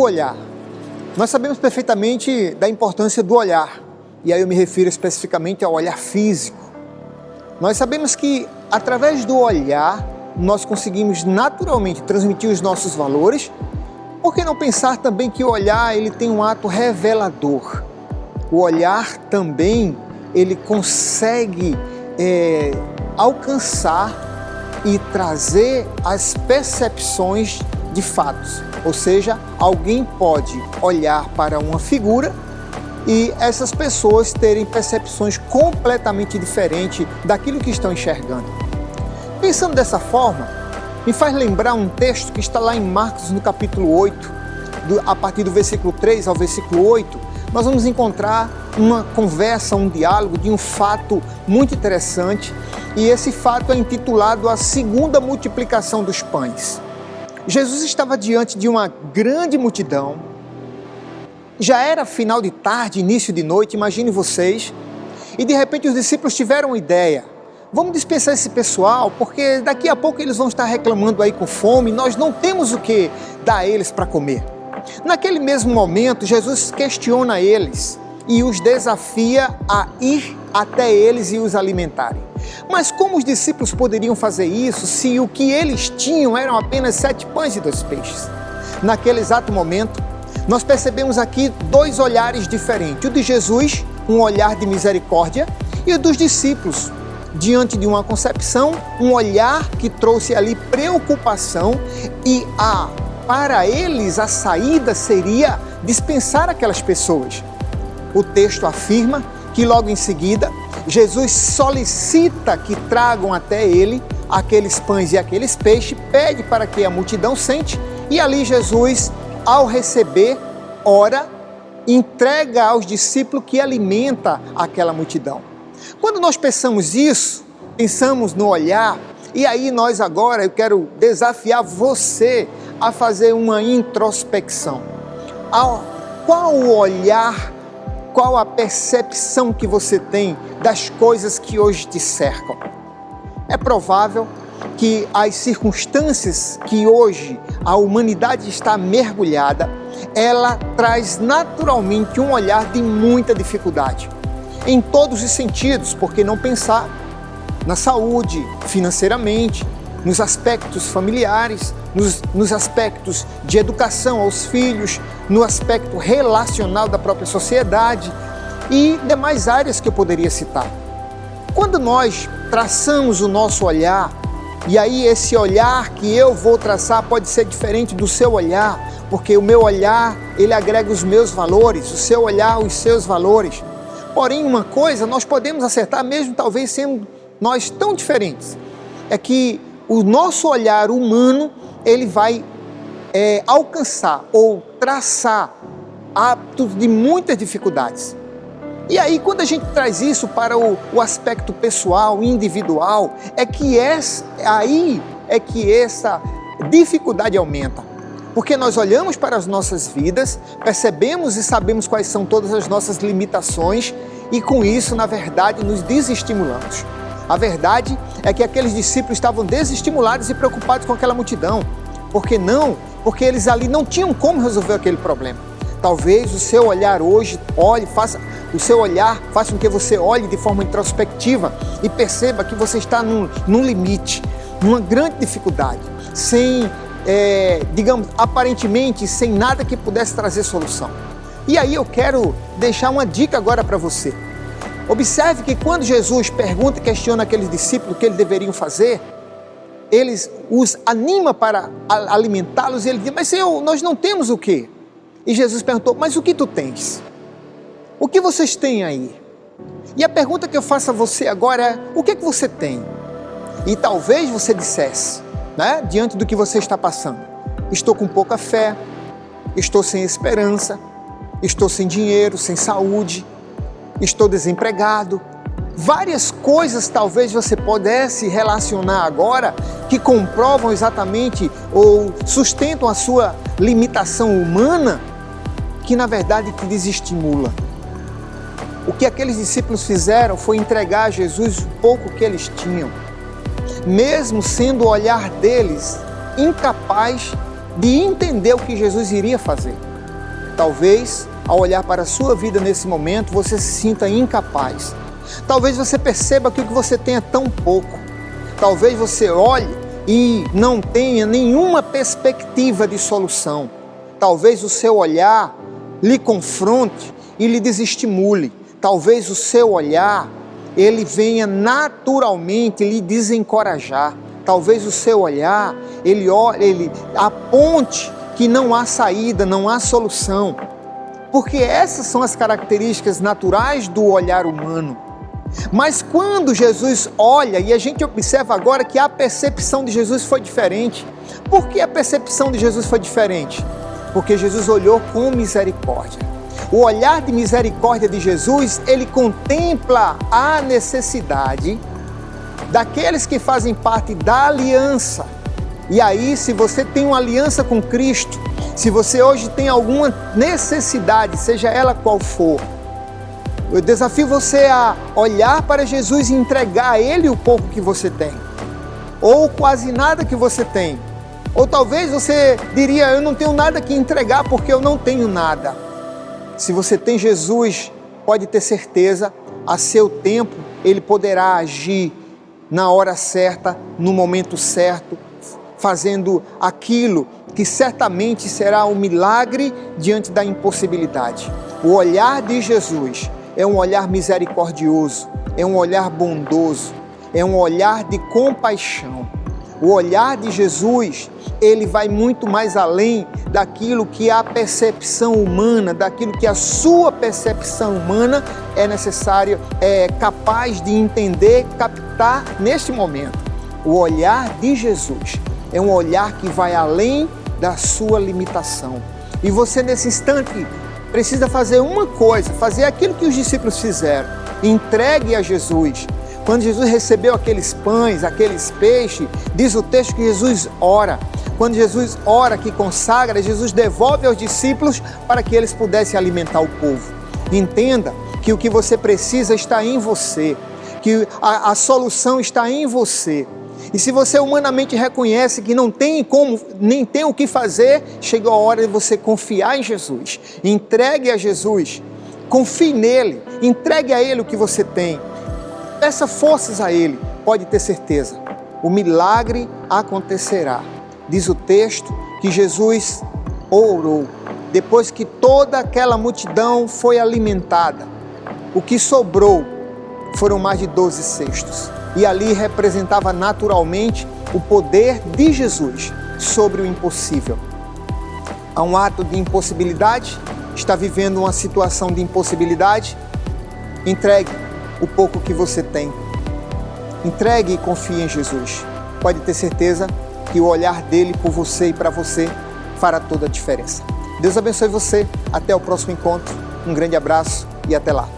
olhar. Nós sabemos perfeitamente da importância do olhar, e aí eu me refiro especificamente ao olhar físico. Nós sabemos que através do olhar nós conseguimos naturalmente transmitir os nossos valores. Por que não pensar também que o olhar ele tem um ato revelador? O olhar também ele consegue alcançar e trazer as percepções de fatos. Ou seja, alguém pode olhar para uma figura e essas pessoas terem percepções completamente diferentes daquilo que estão enxergando. Pensando dessa forma, me faz lembrar um texto que está lá em Marcos, no capítulo 8, a partir do versículo 3 ao versículo 8, nós vamos encontrar uma conversa, um diálogo de um fato muito interessante, e esse fato é intitulado a segunda multiplicação dos pães. Jesus estava diante de uma grande multidão, já era final de tarde, início de noite, imagine vocês, e de repente os discípulos tiveram uma ideia: vamos dispensar esse pessoal, porque daqui a pouco eles vão estar reclamando aí com fome, nós não temos o que dar a eles para comer. Naquele mesmo momento, Jesus questiona eles e os desafia a ir até eles e os alimentarem. Mas como os discípulos poderiam fazer isso se o que eles tinham eram apenas 7 pães e 2 peixes? Naquele exato momento, nós percebemos aqui 2 olhares diferentes. O de Jesus, um olhar de misericórdia, e o dos discípulos, diante de uma concepção, um olhar que trouxe ali preocupação e para eles a saída seria dispensar aquelas pessoas. O texto afirma que logo em seguida Jesus solicita que tragam até ele aqueles pães e aqueles peixes, pede para que a multidão sente, e ali Jesus, ao receber, ora, entrega aos discípulos que alimenta aquela multidão. Quando nós pensamos isso, pensamos no olhar, e aí nós agora, eu quero desafiar você a fazer uma introspecção. Qual o olhar, qual a percepção que você tem das coisas que hoje te cercam? É provável que as circunstâncias que hoje a humanidade está mergulhada, ela traz naturalmente um olhar de muita dificuldade. Em todos os sentidos, por que não pensar na saúde, financeiramente, nos aspectos familiares, nos aspectos de educação aos filhos, no aspecto relacional da própria sociedade e demais áreas que eu poderia citar. Quando nós traçamos o nosso olhar, e aí esse olhar que eu vou traçar pode ser diferente do seu olhar, porque o meu olhar, ele agrega os meus valores, o seu olhar, os seus valores. Porém, uma coisa nós podemos acertar, mesmo talvez sendo nós tão diferentes, é que o nosso olhar humano, ele vai alcançar ou traçar hábitos de muitas dificuldades. E aí, quando a gente traz isso para o aspecto pessoal, individual, aí é que essa dificuldade aumenta. Porque nós olhamos para as nossas vidas, percebemos e sabemos quais são todas as nossas limitações e com isso, na verdade, nos desestimulamos. A verdade é que aqueles discípulos estavam desestimulados e preocupados com aquela multidão. Por que não? Porque eles ali não tinham como resolver aquele problema. Talvez o seu olhar hoje, faça com que você olhe de forma introspectiva e perceba que você está num limite, numa grande dificuldade, aparentemente sem nada que pudesse trazer solução. E aí eu quero deixar uma dica agora para você. Observe que quando Jesus pergunta e questiona aqueles discípulos o que eles deveriam fazer, eles os anima para alimentá-los e ele diz: mas Senhor, nós não temos o quê? E Jesus perguntou: mas o que tu tens? O que vocês têm aí? E a pergunta que eu faço a você agora é: o que é que você tem? E talvez você dissesse, diante do que você está passando: estou com pouca fé, estou sem esperança, estou sem dinheiro, sem saúde, estou desempregado. Várias coisas talvez você pudesse relacionar agora que comprovam exatamente ou sustentam a sua limitação humana, que na verdade te desestimula. O que aqueles discípulos fizeram foi entregar a Jesus o pouco que eles tinham, mesmo sendo o olhar deles incapaz de entender o que Jesus iria fazer. Talvez, ao olhar para a sua vida nesse momento, você se sinta incapaz. Talvez você perceba que o que você tem é tão pouco. Talvez você olhe e não tenha nenhuma perspectiva de solução. Talvez o seu olhar lhe confronte e lhe desestimule. Talvez o seu olhar, ele venha naturalmente lhe desencorajar. Talvez o seu olhar, ele aponte que não há saída, não há solução. Porque essas são as características naturais do olhar humano. Mas quando Jesus olha, e a gente observa agora que a percepção de Jesus foi diferente. Por que a percepção de Jesus foi diferente? Porque Jesus olhou com misericórdia. O olhar de misericórdia de Jesus, ele contempla a necessidade daqueles que fazem parte da aliança. E aí, se você tem uma aliança com Cristo, se você hoje tem alguma necessidade, seja ela qual for, eu desafio você a olhar para Jesus e entregar a Ele o pouco que você tem, ou quase nada que você tem. Ou talvez você diria, eu não tenho nada que entregar porque eu não tenho nada. Se você tem Jesus, pode ter certeza, a seu tempo, Ele poderá agir na hora certa, no momento certo, fazendo aquilo que certamente será um milagre diante da impossibilidade. O olhar de Jesus é um olhar misericordioso, é um olhar bondoso, é um olhar de compaixão. O olhar de Jesus, ele vai muito mais além daquilo que a percepção humana, daquilo que a sua percepção humana é necessária, é capaz de entender, captar neste momento. O olhar de Jesus é um olhar que vai além da sua limitação. E você nesse instante precisa fazer uma coisa, fazer aquilo que os discípulos fizeram. Entregue a Jesus. Quando Jesus recebeu aqueles pães, aqueles peixes, diz o texto que Jesus ora. Quando Jesus ora, que consagra, Jesus devolve aos discípulos para que eles pudessem alimentar o povo. Entenda que o que você precisa está em você, que a solução está em você. E se você humanamente reconhece que não tem como, nem tem o que fazer, chegou a hora de você confiar em Jesus. Entregue a Jesus, confie nele, entregue a Ele o que você tem. Peça forças a Ele, pode ter certeza, o milagre acontecerá. Diz o texto que Jesus orou, depois que toda aquela multidão foi alimentada. O que sobrou foram mais de 12 cestos. E ali representava naturalmente o poder de Jesus sobre o impossível. Há um ato de impossibilidade, está vivendo uma situação de impossibilidade, entregue o pouco que você tem. Entregue e confie em Jesus. Pode ter certeza que o olhar dele por você e para você fará toda a diferença. Deus abençoe você. Até o próximo encontro. Um grande abraço e até lá.